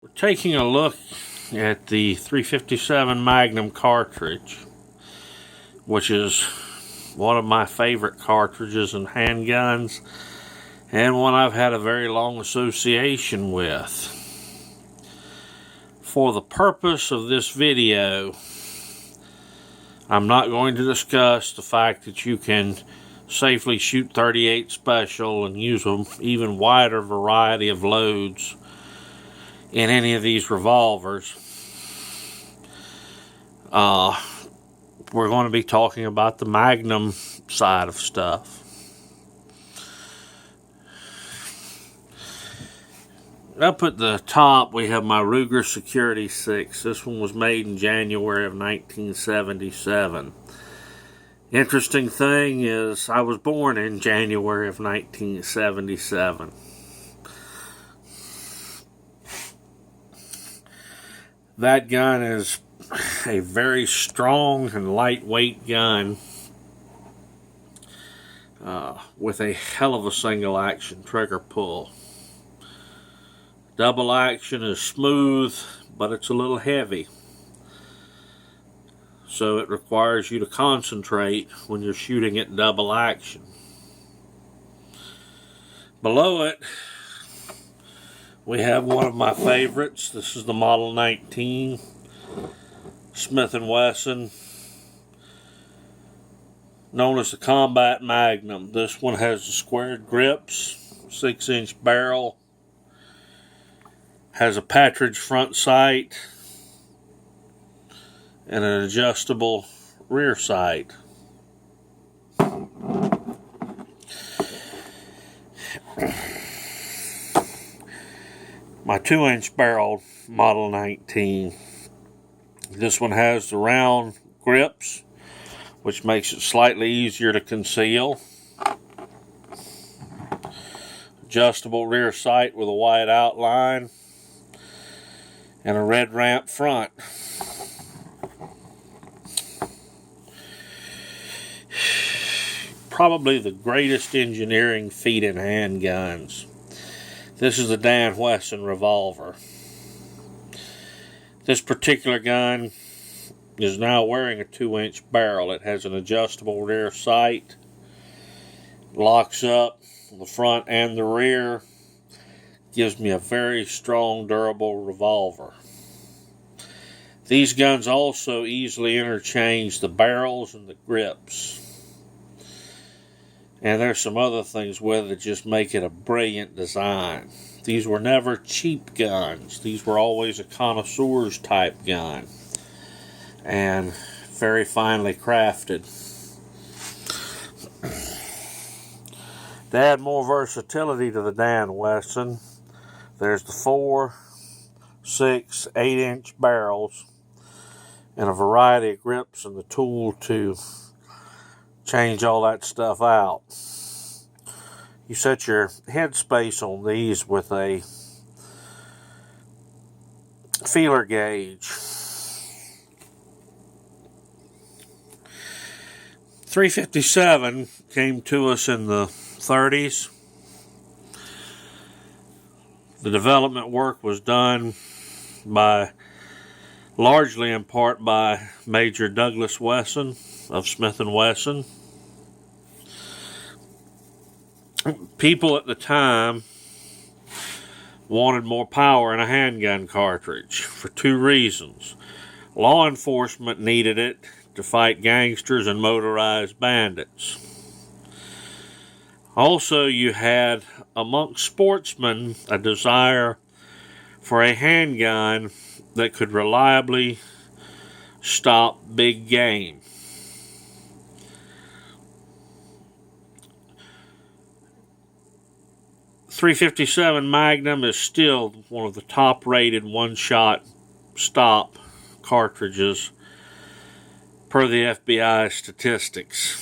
We're taking a look at the 357 Magnum cartridge, which is one of my favorite cartridges in handguns and one I've had a very long association with. For the purpose of this video, I'm not going to discuss the fact that you can safely shoot .38 special and use an even wider variety of loads in any of these revolvers. We're going to be talking about the Magnum side of stuff. Up at the top we have my Ruger Security 6. This one was made in January of 1977. Interesting thing is I was born in January of 1977. That gun is a very strong and lightweight gun with a hell of a single action trigger pull. Double action is smooth, but it's a little heavy. So it requires you to concentrate when you're shooting it double action. Below it, we have one of my favorites. This is the Model 19 Smith & Wesson, known as the Combat Magnum. This one has the squared grips, 6-inch barrel, has a Partridge front sight, and an adjustable rear sight. My 2-inch barrel Model 19. This one has the round grips, which makes it slightly easier to conceal. Adjustable rear sight with a white outline and a red ramp front. Probably the greatest engineering feat in handguns. This is the Dan Wesson revolver. This particular gun is now wearing a 2-inch barrel. It has an adjustable rear sight, locks up the front and the rear, gives me a very strong, durable revolver. These guns also easily interchange the barrels and the grips. And there's some other things with it that just make it a brilliant design. These were never cheap guns. These were always a connoisseur's type gun. And very finely crafted. To add more versatility to the Dan Wesson, there's the 4, 6, 8-inch barrels and a variety of grips and the tool to change all that stuff out. You set your headspace on these with a feeler gauge. 357 came to us in the 30s. The development work was done largely in part by Major Douglas Wesson of Smith & Wesson. People at the time wanted more power in a handgun cartridge for 2 reasons. Law enforcement needed it to fight gangsters and motorized bandits. Also, you had amongst sportsmen a desire for a handgun that could reliably stop big game. .357 Magnum is still one of the top-rated one-shot stop cartridges per the FBI statistics.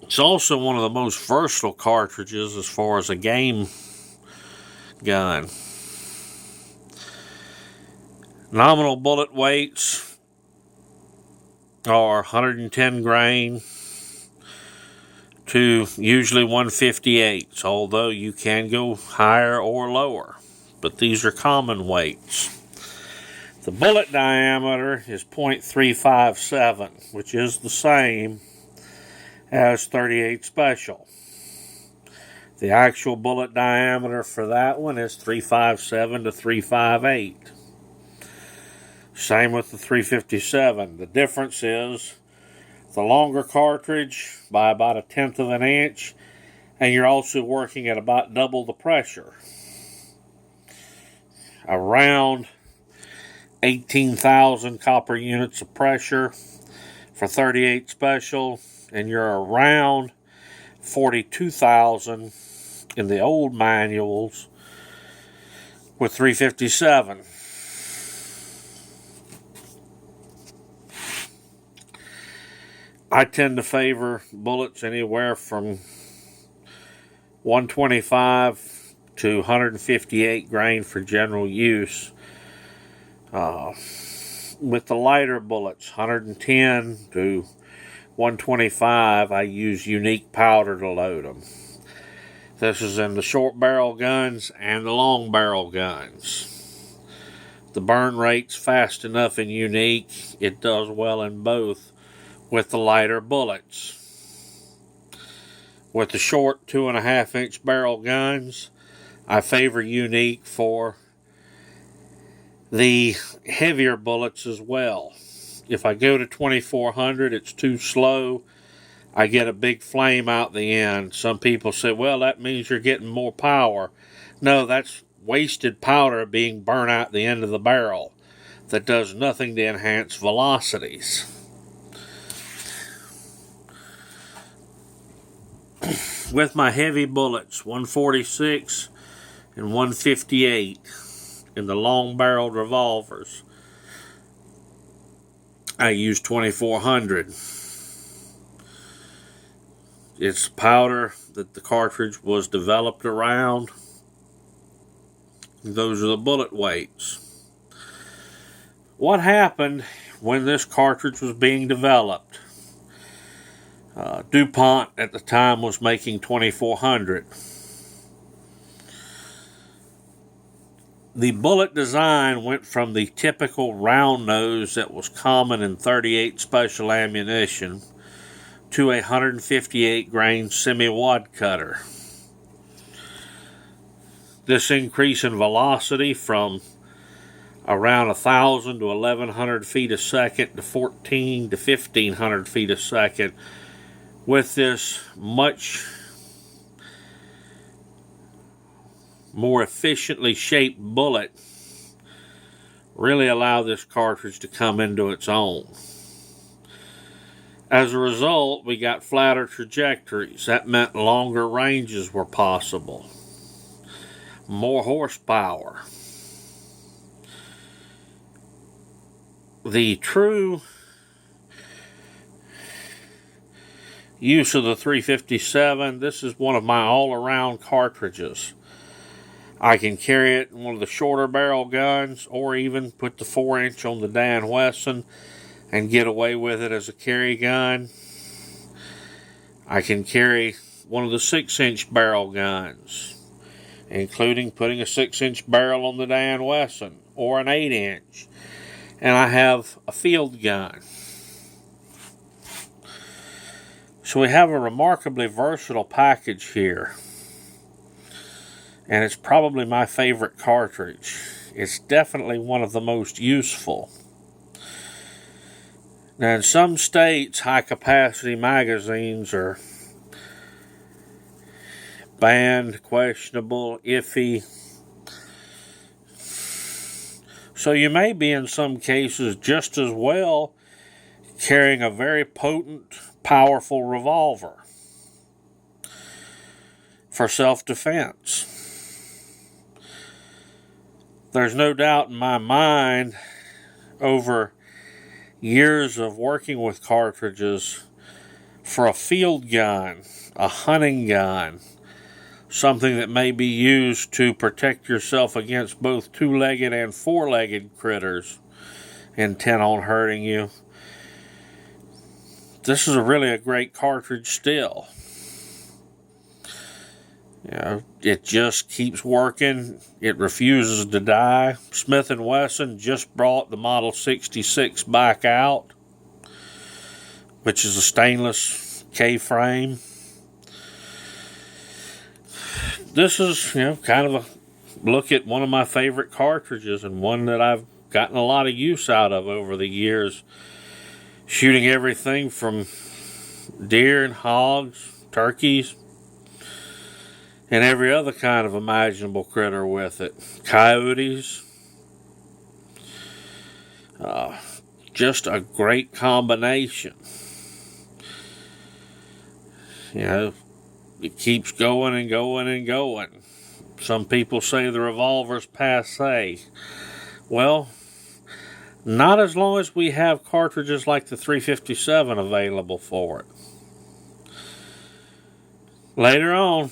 It's also one of the most versatile cartridges as far as a game gun. Nominal bullet weights are 110 grain to usually 158s, although you can go higher or lower, but these are common weights. The bullet diameter is .357, which is the same as 38 Special. The actual bullet diameter for that one is 357 to 358. Same with the 357. The difference is the longer cartridge by about 1/10 of an inch, and you're also working at about double the pressure. Around 18,000 copper units of pressure for 38 Special, and you're around 42,000 in the old manuals with 357. I tend to favor bullets anywhere from 125 to 158 grain for general use. With the lighter bullets, 110 to 125, I use unique powder to load them. This is in the short barrel guns and the long barrel guns. The burn rate's fast enough in unique. It does well in both with the lighter bullets. With the short 2.5-inch barrel guns, I favor unique for the heavier bullets as well. If I go to 2400, it's too slow. I get a big flame out the end. Some people say, well, that means you're getting more power. No, that's wasted powder being burnt out the end of the barrel. That does nothing to enhance velocities. With my heavy bullets, 146 and 158 in the long-barreled revolvers, I use 2400. It's powder that the cartridge was developed around. Those are the bullet weights. What happened when this cartridge was being developed? DuPont at the time was making 2400. The bullet design went from the typical round nose that was common in 38 Special ammunition to a 158 grain semi-wad cutter. This increase in velocity from around 1,000 to 1,100 feet a second to 14 to 1,500 feet a second with this much more efficiently shaped bullet really allowed this cartridge to come into its own. As a result, we got flatter trajectories. That meant longer ranges were possible. More horsepower. The true use of the 357, this is one of my all-around cartridges. I can carry it in one of the shorter barrel guns, or even put the 4-inch on the Dan Wesson and get away with it as a carry gun. I can carry one of the 6-inch barrel guns, including putting a 6-inch barrel on the Dan Wesson, or an 8-inch. And I have a field gun. So we have a remarkably versatile package here. And it's probably my favorite cartridge. It's definitely one of the most useful. Now, in some states, high-capacity magazines are banned, questionable, iffy. So you may be, in some cases, just as well carrying a very potent, powerful revolver for self-defense. There's no doubt in my mind, over years of working with cartridges, for a field gun, a hunting gun, something that may be used to protect yourself against both two-legged and four-legged critters intent on hurting you. This is really a great cartridge still. You know, it just keeps working. It refuses to die. Smith & Wesson just brought the Model 66 back out, which is a stainless K-frame. This is, kind of a look at one of my favorite cartridges, and one that I've gotten a lot of use out of over the years, shooting everything from deer and hogs, turkeys, and every other kind of imaginable critter with it. Coyotes. Just a great combination. It keeps going and going and going. Some people say the revolver's passé. Well, not as long as we have cartridges like the 357 available for it. Later on,